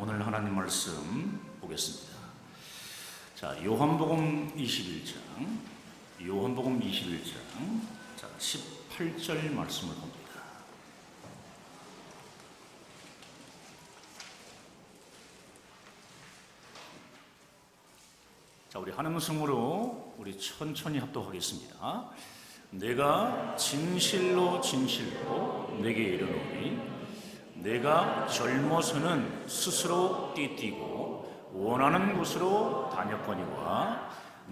오늘 하나님 말씀 보겠습니다. 자, 요한복음 21장, 자, 18절 말씀을 봅니다. 자, 우리 하나님 성으로 우리 천천히 합독하겠습니다. 내가 진실로 내게 이르노니 내가 젊어서는 스스로 띠띠고 원하는 곳으로 다녔거니와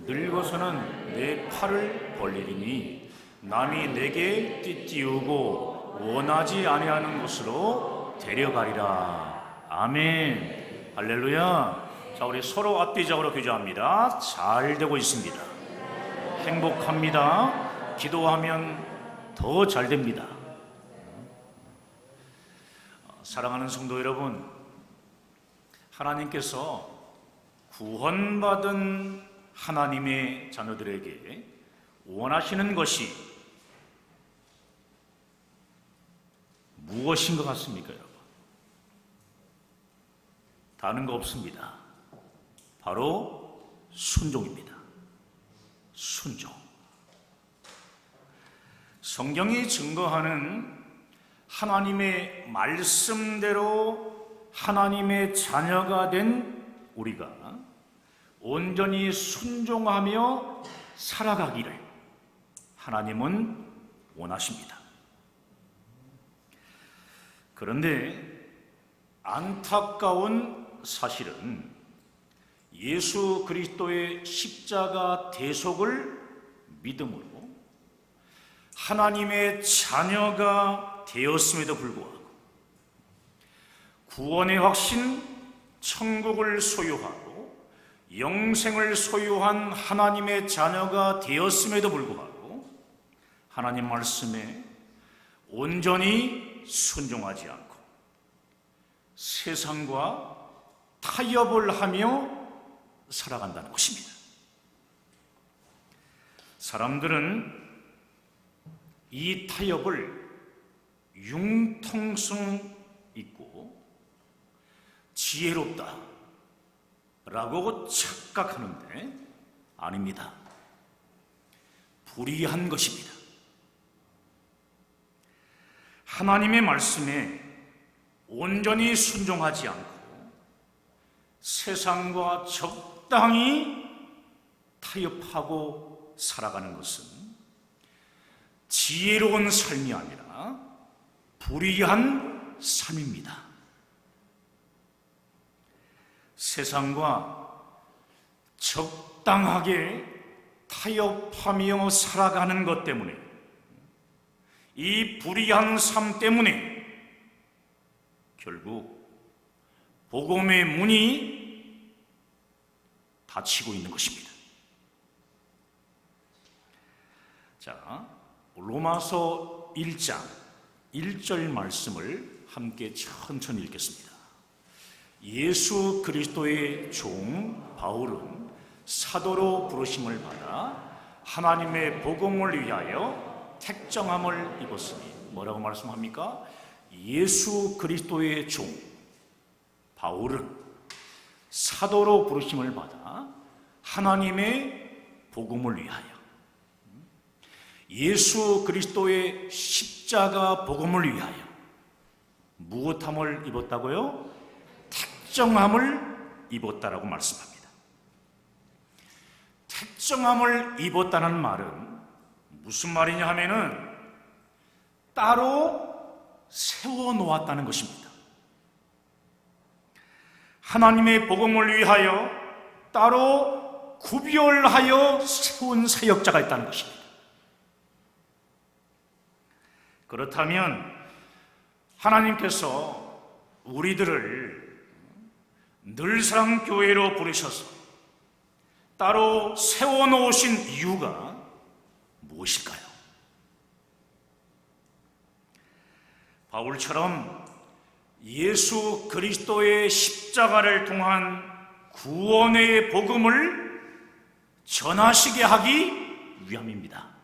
늙어서는 내 팔을 벌리리니 남이 내게 띠띠우고 원하지 아니하는 곳으로 데려가리라. 아멘. 할렐루야. 자, 우리 서로 앞뒤적으로 교제합니다. 잘 되고 있습니다. 행복합니다. 기도하면 더 잘 됩니다. 사랑하는 성도 여러분, 하나님께서 구원받은 하나님의 자녀들에게 원하시는 것이 무엇인 것 같습니까, 여러분? 다른 거 없습니다. 바로 순종입니다. 순종. 성경이 증거하는 하나님의 말씀대로 하나님의 자녀가 된 우리가 온전히 순종하며 살아가기를 하나님은 원하십니다. 그런데 안타까운 사실은 예수 그리스도의 십자가 대속을 믿음으로 하나님의 자녀가 되었음에도 불구하고 구원의 확신, 천국을 소유하고 영생을 소유한 하나님의 자녀가 되었음에도 불구하고 하나님 말씀에 온전히 순종하지 않고 세상과 타협을 하며 살아간다는 것입니다. 사람들은 이 타협을 융통성 있고 지혜롭다 라고 착각하는데 아닙니다. 불의한 것입니다. 하나님의 말씀에 온전히 순종하지 않고 세상과 적당히 타협하고 살아가는 것은 지혜로운 삶이 아니라 불의한 삶입니다. 세상과 적당하게 타협하며 살아가는 것 때문에 이 불의한 삶 때문에 결국 복음의 문이 닫히고 있는 것입니다. 자, 로마서 1장 1절 말씀을 함께 천천히 읽겠습니다. 예수 그리스도의 종 바울은 사도로 부르심을 받아 하나님의 복음을 위하여 택정함을 입었으니 뭐라고 말씀합니까? 예수 그리스도의 종 바울은 사도로 부르심을 받아 하나님의 복음을 위하여 예수 그리스도의 십자가 복음을 위하여 무엇함을 입었다고요? 택정함을 입었다라고 말씀합니다. 택정함을 입었다는 말은 무슨 말이냐 하면은 따로 세워놓았다는 것입니다. 하나님의 복음을 위하여 따로 구별하여 세운 사역자가 있다는 것입니다. 그렇다면 하나님께서 우리들을 늘상교회로 부르셔서 따로 세워놓으신 이유가 무엇일까요? 바울처럼 예수 그리스도의 십자가를 통한 구원의 복음을 전하시게 하기 위함입니다.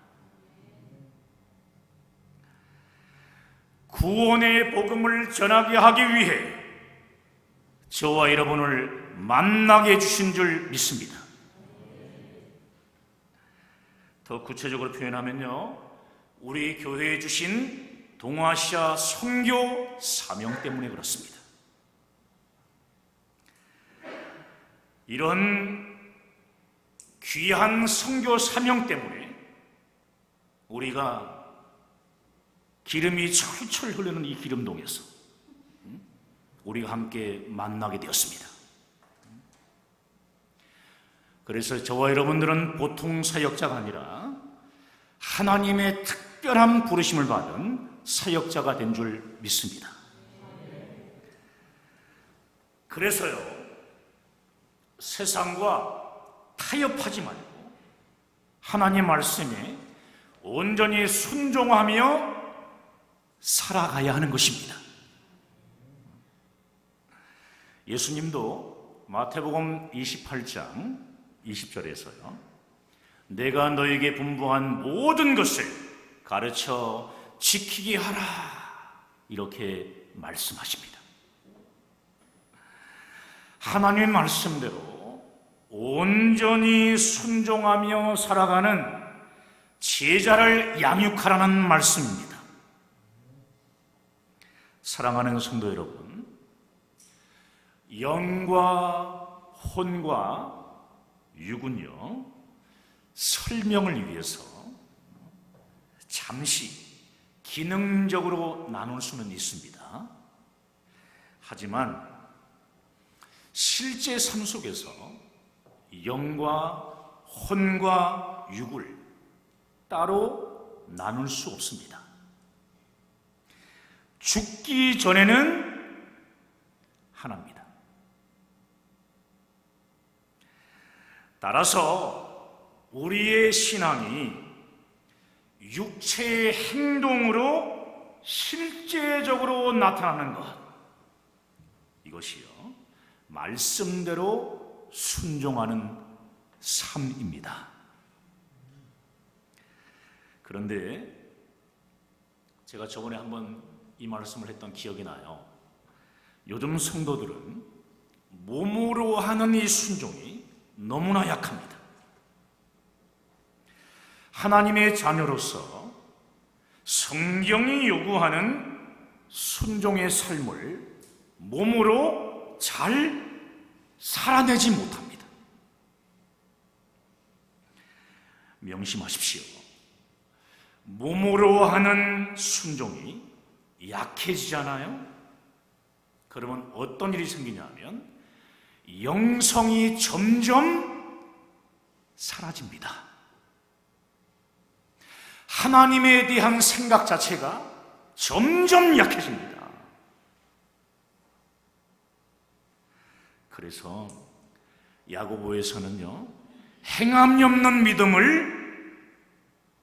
구원의 복음을 전하게 하기 위해 저와 여러분을 만나게 해주신 줄 믿습니다. 더 구체적으로 표현하면요, 우리 교회에 주신 동아시아 선교 사명 때문에 그렇습니다. 이런 귀한 선교 사명 때문에 우리가 기름이 철철 흐르는 이 기름동에서 우리가 함께 만나게 되었습니다. 그래서 저와 여러분들은 보통 사역자가 아니라 하나님의 특별한 부르심을 받은 사역자가 된 줄 믿습니다. 그래서요, 세상과 타협하지 말고 하나님 말씀에 온전히 순종하며 살아가야 하는 것입니다. 예수님도 마태복음 28장 20절에서요, 내가 너에게 분부한 모든 것을 가르쳐 지키게 하라, 이렇게 말씀하십니다. 하나님의 말씀대로 온전히 순종하며 살아가는 제자를 양육하라는 말씀입니다. 사랑하는 성도 여러분, 영과 혼과 육은요, 설명을 위해서 잠시 기능적으로 나눌 수는 있습니다. 하지만 실제 삶 속에서 영과 혼과 육을 따로 나눌 수 없습니다. 죽기 전에는 하나입니다. 따라서 우리의 신앙이 육체의 행동으로 실제적으로 나타나는 것, 이것이요, 말씀대로 순종하는 삶입니다. 그런데 제가 저번에 한번 이 말씀을 했던 기억이 나요. 요즘 성도들은 몸으로 하는 이 순종이 너무나 약합니다. 하나님의 자녀로서 성경이 요구하는 순종의 삶을 몸으로 잘 살아내지 못합니다. 명심하십시오. 몸으로 하는 순종이 약해지잖아요. 그러면 어떤 일이 생기냐면 영성이 점점 사라집니다. 하나님에 대한 생각 자체가 점점 약해집니다. 그래서 야고보에서는요, 행함이 없는 믿음을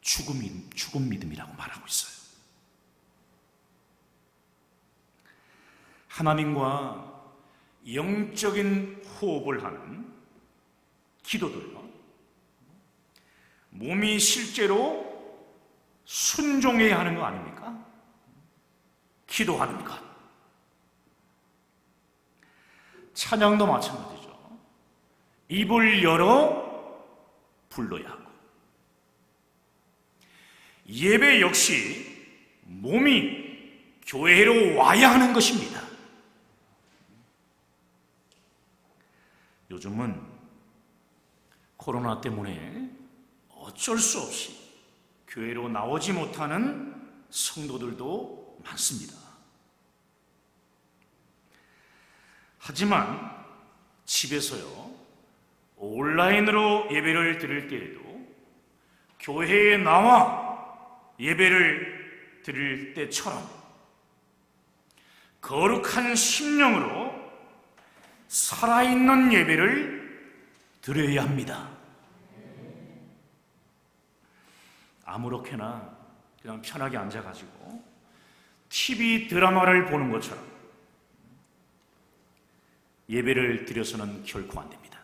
죽은 믿음이라고 말하고 있어요. 하나님과 영적인 호흡을 하는 기도도요, 몸이 실제로 순종해야 하는 거 아닙니까? 기도하는 것. 찬양도 마찬가지죠. 입을 열어 불러야 하고, 예배 역시 몸이 교회로 와야 하는 것입니다. 요즘은 코로나 때문에 어쩔 수 없이 교회로 나오지 못하는 성도들도 많습니다. 하지만 집에서요, 온라인으로 예배를 드릴 때에도 교회에 나와 예배를 드릴 때처럼 거룩한 심령으로 살아있는 예배를 드려야 합니다. 아무렇게나 그냥 편하게 앉아가지고 TV 드라마를 보는 것처럼 예배를 드려서는 결코 안 됩니다.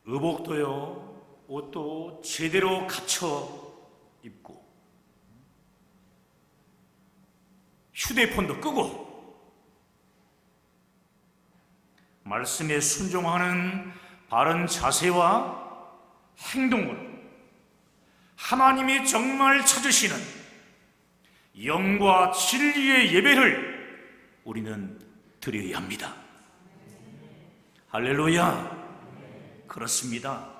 의복도요, 옷도 제대로 갖춰 입고 휴대폰도 끄고 말씀에 순종하는 바른 자세와 행동으로 하나님이 정말 찾으시는 영과 진리의 예배를 우리는 드려야 합니다. 할렐루야. 그렇습니다.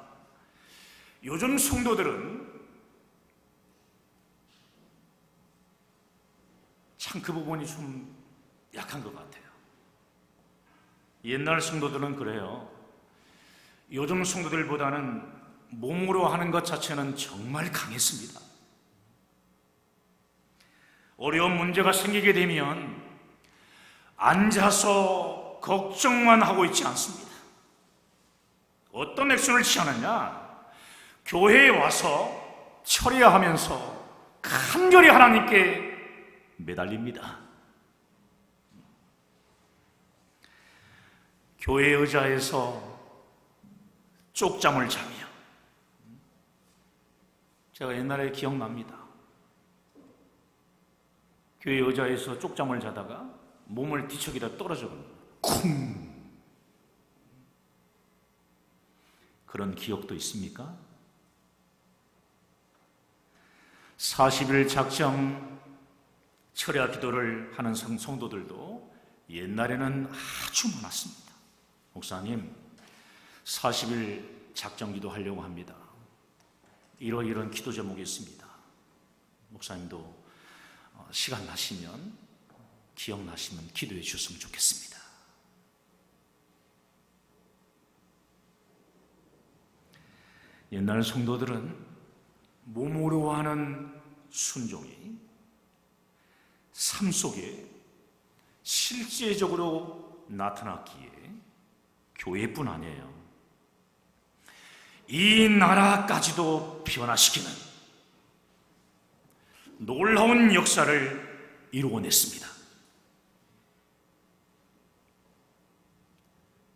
요즘 성도들은 참 그 부분이 좀 약한 것 같아요. 옛날 성도들은 그래요. 요즘 성도들보다는 몸으로 하는 것 자체는 정말 강했습니다. 어려운 문제가 생기게 되면 앉아서 걱정만 하고 있지 않습니다. 어떤 액션을 취하느냐? 교회에 와서 철야하면서 간절히 하나님께 매달립니다. 교회 의자에서 쪽잠을 자며, 제가 옛날에 기억납니다. 교회 의자에서 쪽잠을 자다가 몸을 뒤척이다 떨어져 버립니다. 쿵! 그런 기억도 있습니까? 40일 작정 철야 기도를 하는 성도들도 옛날에는 아주 많았습니다. 목사님, 40일 작정 기도 하려고 합니다. 이런 기도 제목이 있습니다. 목사님도 시간 나시면, 기억나시면 기도해 주셨으면 좋겠습니다. 옛날 성도들은 몸으로 하는 순종이 삶 속에 실제적으로 나타났기에 교회뿐 아니에요. 이 나라까지도 변화시키는 놀라운 역사를 이루어냈습니다.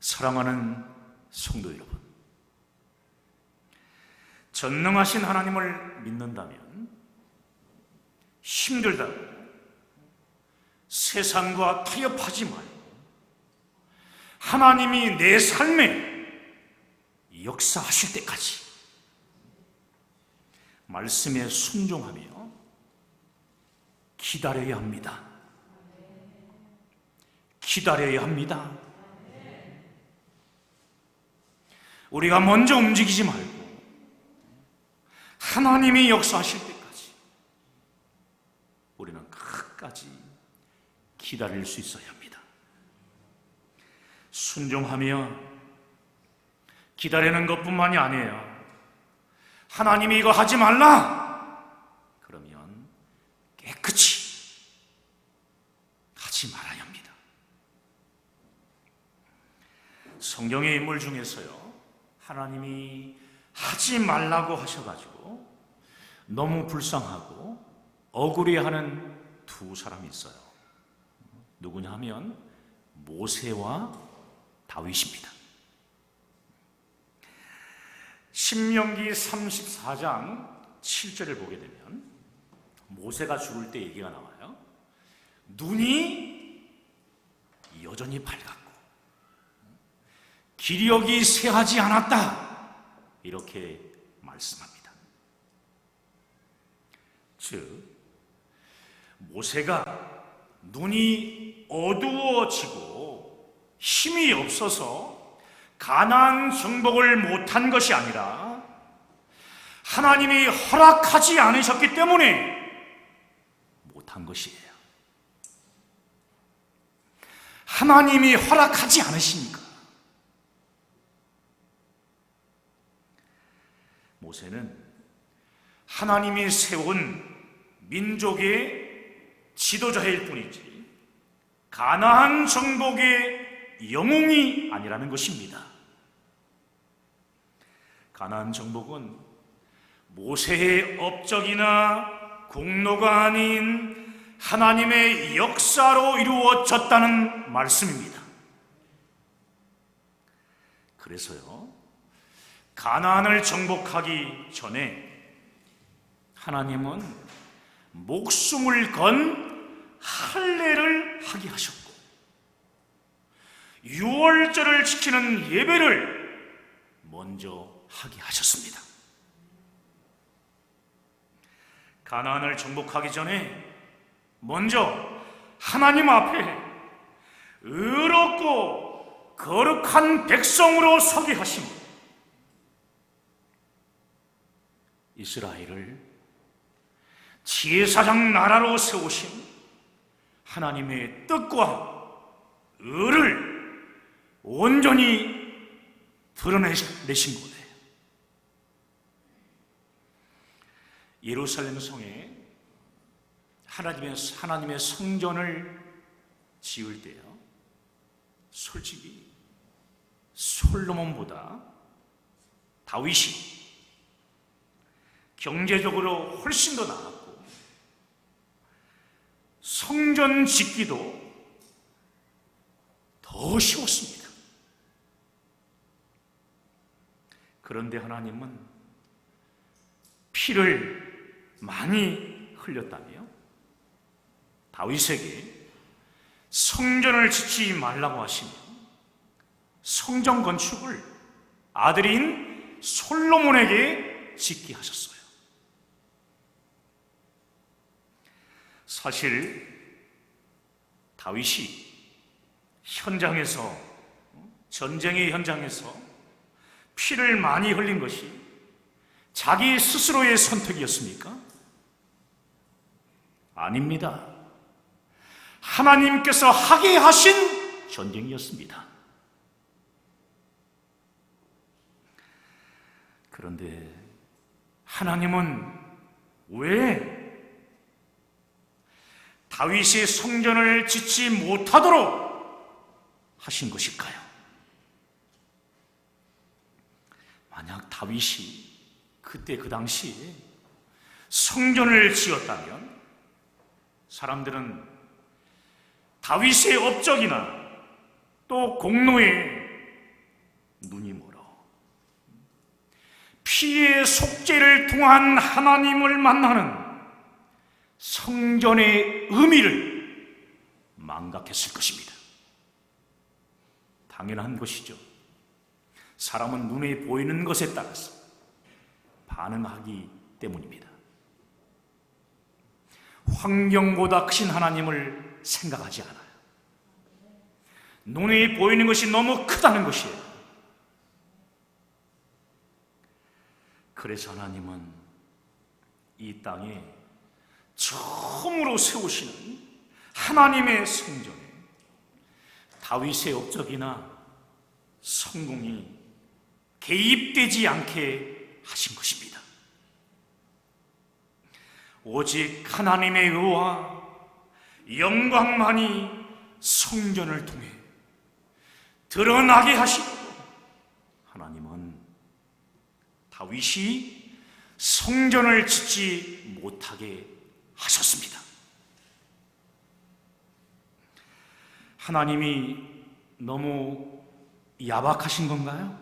사랑하는 성도 여러분, 전능하신 하나님을 믿는다면 힘들다고 세상과 타협하지 말고 하나님이 내 삶에 역사하실 때까지 말씀에 순종하며 기다려야 합니다. 기다려야 합니다. 우리가 먼저 움직이지 말고 하나님이 역사하실 때까지 우리는 끝까지 기다릴 수 있어야 합니다. 순종하며 기다리는 것뿐만이 아니에요. 하나님이 이거 하지 말라! 그러면 깨끗이 하지 말아야 합니다. 성경의 인물 중에서요, 하나님이 하지 말라고 하셔가지고 너무 불쌍하고 억울해하는 두 사람이 있어요. 누구냐 하면 모세와 다윗입니다. 신명기 34장 7절을 보게 되면 모세가 죽을 때 얘기가 나와요. 눈이 여전히 밝았고 기력이 쇠하지 않았다, 이렇게 말씀합니다. 즉 모세가 눈이 어두워지고 힘이 없어서 가나안 정복을 못한 것이 아니라 하나님이 허락하지 않으셨기 때문에 못한 것이에요. 하나님이 허락하지 않으시니까. 모세는 하나님이 세운 민족의 지도자일 뿐이지 가나안 정복의 영웅이 아니라는 것입니다. 가나안 정복은 모세의 업적이나 공로가 아닌 하나님의 역사로 이루어졌다는 말씀입니다. 그래서요, 가나안을 정복하기 전에 하나님은 목숨을 건 할례를 하게 하셨고 유월절을 지키는 예배를 먼저 하게 하셨습니다. 가나안을 정복하기 전에 먼저 하나님 앞에 의롭고 거룩한 백성으로 서게 하시고 이스라엘을 제사장 나라로 세우신 하나님의 뜻과 의를 온전히 드러내신 거예요. 예루살렘 성에 하나님의 성전을 지을 때요, 솔직히 솔로몬보다 다윗이 경제적으로 훨씬 더 나았고 성전 짓기도 더 쉬웠습니다. 그런데 하나님은 피를 많이 흘렸다며 다윗에게 성전을 짓지 말라고 하시며 성전 건축을 아들인 솔로몬에게 짓게 하셨어요. 사실 다윗이 전쟁의 현장에서 피를 많이 흘린 것이 자기 스스로의 선택이었습니까? 아닙니다. 하나님께서 하게 하신 전쟁이었습니다. 그런데 하나님은 왜 다윗이 성전을 짓지 못하도록 하신 것일까요? 만약 다윗이 그때 그 당시에 성전을 지었다면 사람들은 다윗의 업적이나 또 공로에 눈이 멀어 피의 속죄를 통한 하나님을 만나는 성전의 의미를 망각했을 것입니다. 당연한 것이죠. 사람은 눈에 보이는 것에 따라서 반응하기 때문입니다. 환경보다 크신 하나님을 생각하지 않아요. 눈에 보이는 것이 너무 크다는 것이에요. 그래서 하나님은 이 땅에 처음으로 세우시는 하나님의 성전에 다윗의 업적이나 성공이 개입되지 않게 하신 것입니다. 오직 하나님의 의와 영광만이 성전을 통해 드러나게 하시고 하나님은 다윗이 성전을 짓지 못하게 하셨습니다. 하나님이 너무 야박하신 건가요?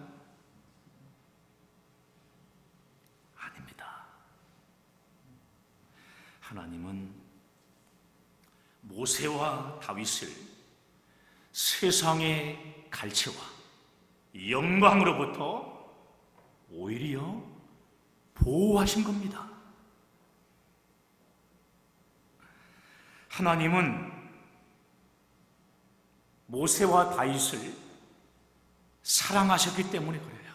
아닙니다. 하나님은 모세와 다윗을 세상의 갈채와 영광으로부터 오히려 보호하신 겁니다. 하나님은 모세와 다윗을 사랑하셨기 때문에 그래요.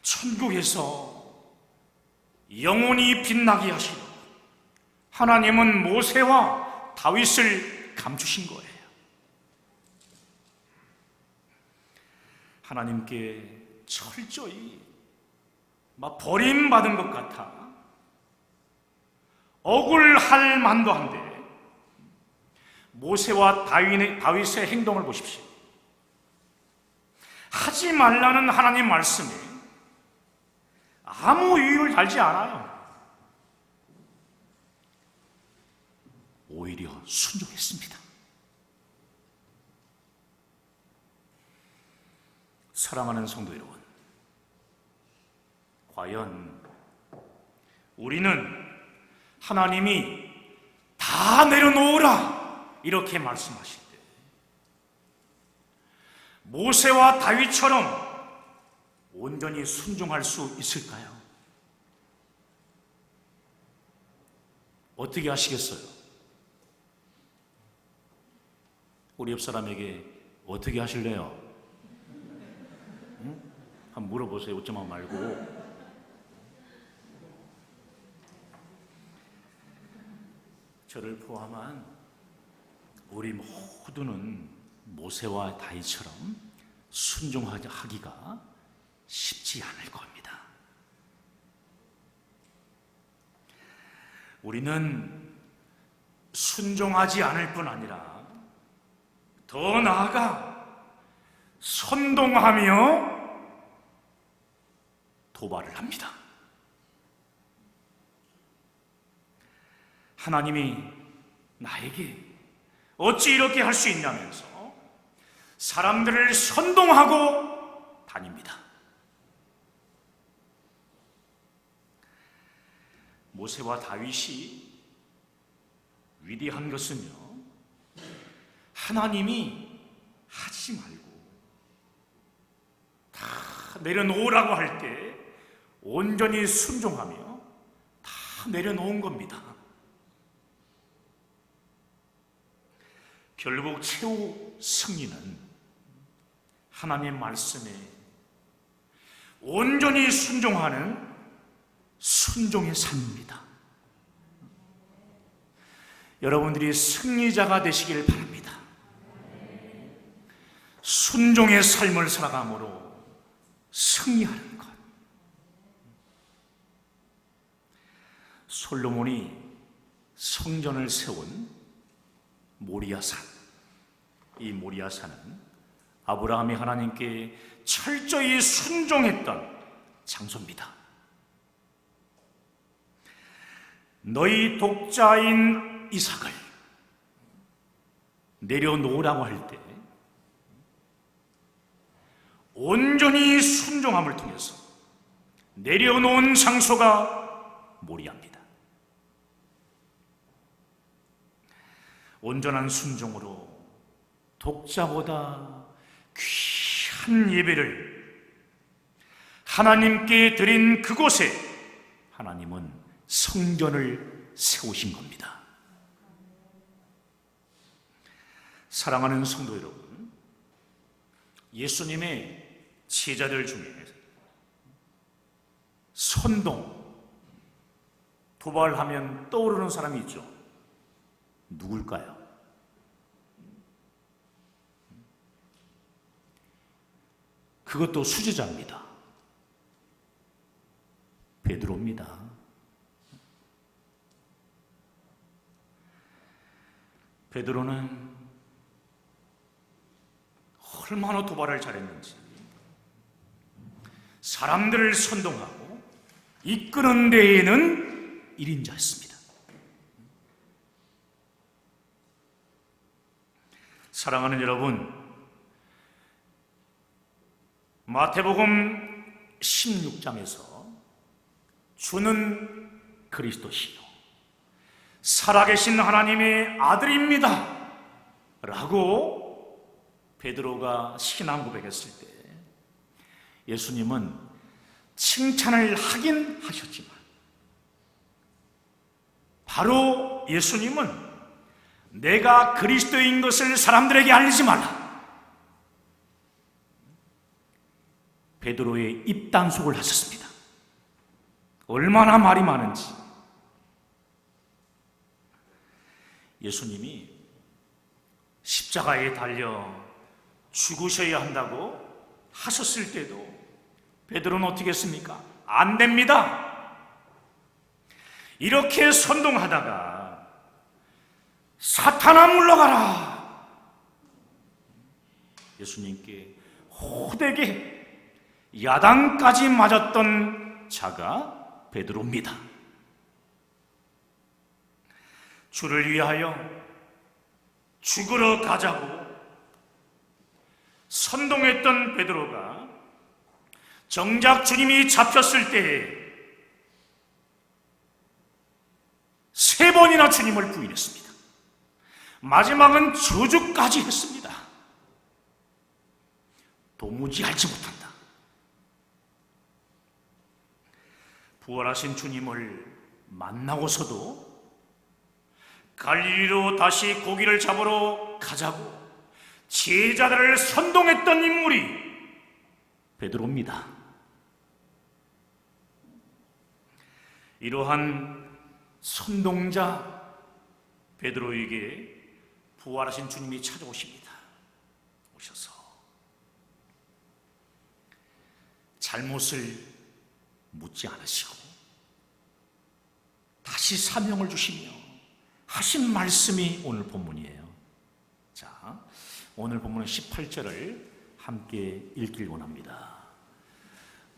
천국에서 영원히 빛나게 하시고 하나님은 모세와 다윗을 감추신 거예요. 하나님께 철저히 버림받은 것 같아 억울할 만도 한데 모세와 다윗의 행동을 보십시오. 하지 말라는 하나님 말씀에 아무 이유를 달지 않아요. 오히려 순종했습니다. 사랑하는 성도 여러분, 과연 우리는 하나님이 다 내려놓으라 이렇게 말씀하실 때 모세와 다윗처럼 온전히 순종할 수 있을까요? 어떻게 하시겠어요? 우리 옆 사람에게 어떻게 하실래요? 응? 한번 물어보세요. 웃지만 말고. 저를 포함한 우리 모두는 모세와 다윗처럼 순종하기가 쉽지 않을 겁니다. 우리는 순종하지 않을 뿐 아니라 더 나아가 선동하며 도발을 합니다. 하나님이 나에게 어찌 이렇게 할 수 있냐면서 사람들을 선동하고 다닙니다. 모세와 다윗이 위대한 것은요, 하나님이 하지 말고 다 내려놓으라고 할 때 온전히 순종하며 다 내려놓은 겁니다. 결국 최후 승리는 하나님의 말씀에 온전히 순종하는 순종의 삶입니다. 여러분들이 승리자가 되시길 바랍니다. 순종의 삶을 살아감으로 승리하는 것. 솔로몬이 성전을 세운 모리아산, 이 모리아산은 아브라함이 하나님께 철저히 순종했던 장소입니다. 너희 독자인 이삭을 내려놓으라고 할 때 온전히 순종함을 통해서 내려놓은 장소가 모리아입니다. 온전한 순종으로 독자보다 귀한 예배를 하나님께 드린 그곳에 하나님은 성전을 세우신 겁니다. 사랑하는 성도 여러분, 예수님의 제자들 중에 선동, 도발하면 떠오르는 사람이 있죠. 누굴까요? 그것도 수제자입니다. 베드로입니다. 베드로는 얼마나 도발을 잘했는지 사람들을 선동하고 이끄는 데에는 1인자였습니다. 사랑하는 여러분, 마태복음 16장에서 주는 그리스도시요 살아계신 하나님의 아들입니다 라고 베드로가 신앙 고백했을 때 예수님은 칭찬을 하긴 하셨지만 바로 예수님은 내가 그리스도인 것을 사람들에게 알리지 말라, 베드로의 입단속을 하셨습니다. 얼마나 말이 많은지. 예수님이 십자가에 달려 죽으셔야 한다고 하셨을 때도 베드로는 어떻게 했습니까? 안 됩니다. 이렇게 선동하다가 사탄아 물러가라, 예수님께 호되게 야단까지 맞았던 자가 베드로입니다. 주를 위하여 죽으러 가자고 선동했던 베드로가 정작 주님이 잡혔을 때에 3번이나 주님을 부인했습니다. 마지막은 저주까지 했습니다. 도무지 알지 못한다. 부활하신 주님을 만나고서도 갈릴리로 다시 고기를 잡으러 가자고 제자들을 선동했던 인물이 베드로입니다. 이러한 선동자 베드로에게 부활하신 주님이 찾아오십니다. 오셔서 잘못을 묻지 않으시고 다시 사명을 주시며 하신 말씀이 오늘 본문이에요. 자, 오늘 본문은 18절을 함께 읽길 원합니다.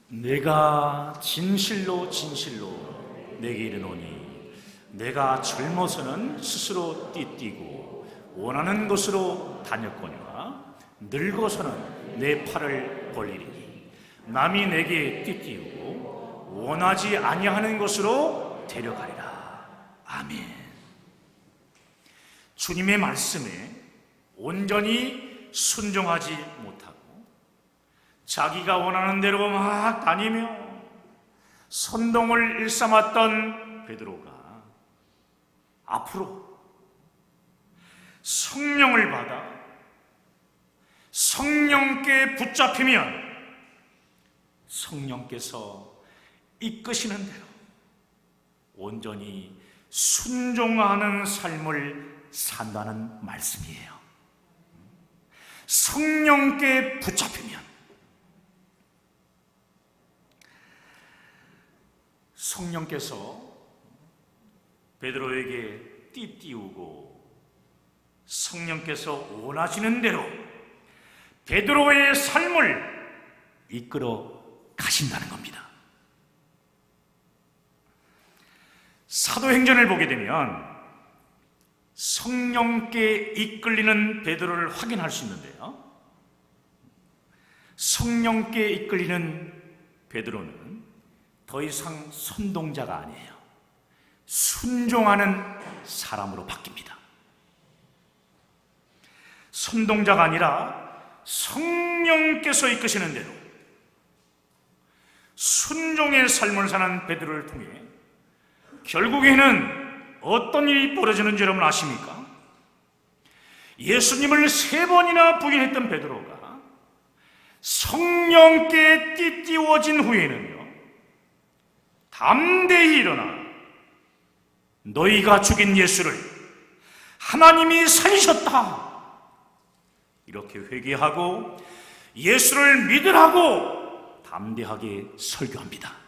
내가 진실로 진실로 내게 이르노니 내가 젊어서는 스스로 띠뛰고 원하는 곳으로 다녔거니와 늙어서는 내 팔을 벌리리니 남이 내게 띠띠우고 원하지 아니하는 곳으로 데려가리라. 아멘. 주님의 말씀에 온전히 순종하지 못하고 자기가 원하는 대로 막 다니며 선동을 일삼았던 베드로가 앞으로 성령을 받아 성령께 붙잡히면 성령께서 이끄시는 대로 온전히 순종하는 삶을 산다는 말씀이에요. 성령께 붙잡히면 성령께서 베드로에게 띠띠우고 성령께서 원하시는 대로 베드로의 삶을 이끌어 가신다는 겁니다. 사도행전을 보게 되면 성령께 이끌리는 베드로를 확인할 수 있는데요, 성령께 이끌리는 베드로는 더 이상 선동자가 아니에요. 순종하는 사람으로 바뀝니다. 선동자가 아니라 성령께서 이끄시는 대로 순종의 삶을 사는 베드로를 통해 결국에는 어떤 일이 벌어지는지 여러분 아십니까? 예수님을 3번이나 부인했던 베드로가 성령께 띠띠워진 후에는요, 담대히 일어나 너희가 죽인 예수를 하나님이 살리셨다, 이렇게 회개하고 예수를 믿으라고 담대하게 설교합니다.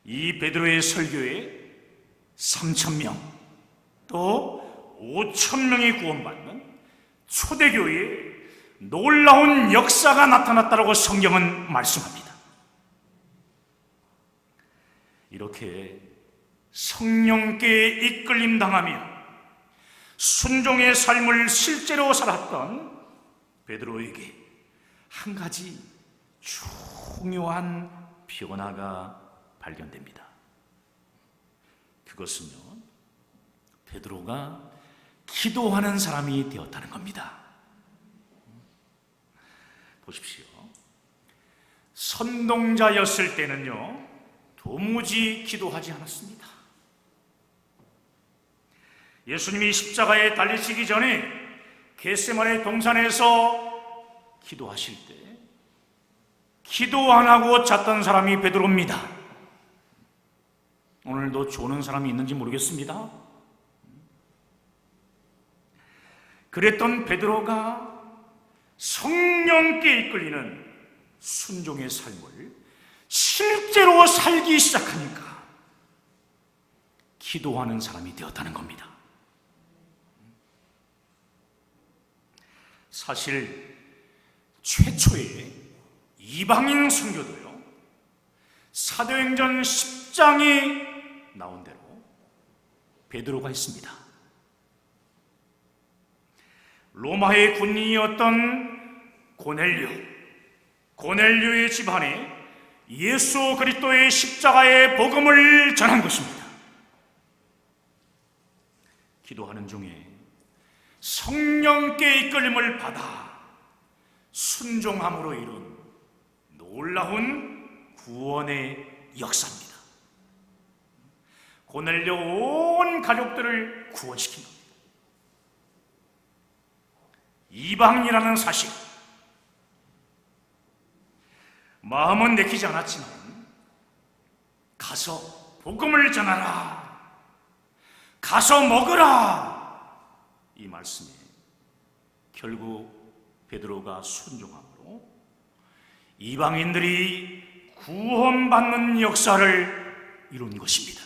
이 베드로의 설교에 3,000명 또 5,000명이 구원받는 초대교회의 놀라운 역사가 나타났다고 성경은 말씀합니다. 이렇게 성령께 이끌림 당하며 순종의 삶을 실제로 살았던 베드로에게 한 가지 중요한 변화가 발견됩니다. 그것은요, 베드로가 기도하는 사람이 되었다는 겁니다. 보십시오. 선동자였을 때는요, 도무지 기도하지 않았습니다. 예수님이 십자가에 달리시기 전에 겟세마네 동산에서 기도하실 때 기도 안 하고 잤던 사람이 베드로입니다. 오늘도 조는 사람이 있는지 모르겠습니다. 그랬던 베드로가 성령께 이끌리는 순종의 삶을 실제로 살기 시작하니까 기도하는 사람이 되었다는 겁니다. 사실 최초의 이방인 선교도요, 사도행전 10장이 나온 대로 베드로가 했습니다. 로마의 군인이었던 고넬료의 집안에 예수 그리스도의 십자가의 복음을 전한 것입니다. 기도하는 중에 성령께 이끌림을 받아 순종함으로 이룬 놀라운 구원의 역사입니다. 고넬료 온 가족들을 구원시킨 겁니다. 이방인이라는 사실, 마음은 내키지 않았지만 가서 복음을 전하라, 가서 먹으라, 이 말씀에 결국 베드로가 순종함으로 이방인들이 구원받는 역사를 이룬 것입니다.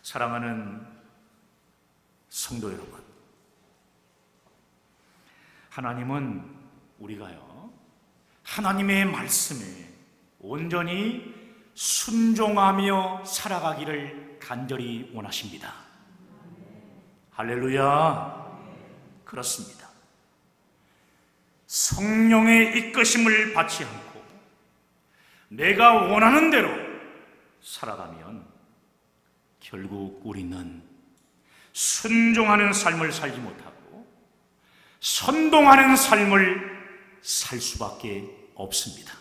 사랑하는 성도 여러분, 하나님은 우리가요, 하나님의 말씀에 온전히 순종하며 살아가기를 간절히 원하십니다. 할렐루야. 그렇습니다. 성령의 이끄심을 받지 않고 내가 원하는 대로 살아가면 결국 우리는 순종하는 삶을 살지 못하고 선동하는 삶을 살 수밖에 없습니다.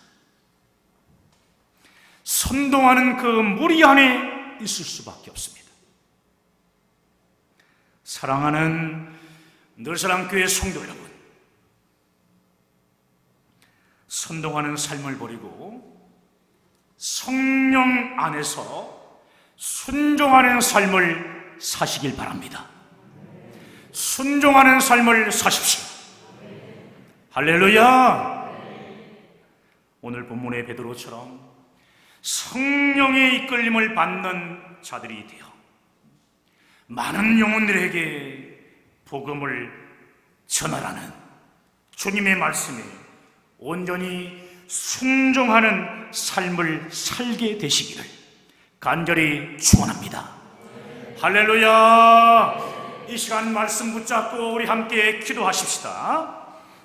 선동하는 그 무리 안에 있을 수밖에 없습니다. 사랑하는 늘사랑교회 성도 여러분, 선동하는 삶을 버리고 성령 안에서 순종하는 삶을 사시길 바랍니다. 순종하는 삶을 사십시오. 할렐루야. 오늘 본문의 베드로처럼 성령의 이끌림을 받는 자들이 되어 많은 영혼들에게 복음을 전하라는 주님의 말씀에 온전히 순종하는 삶을 살게 되시기를 간절히 축원합니다. 할렐루야. 이 시간 말씀 붙잡고 우리 함께 기도하십시다.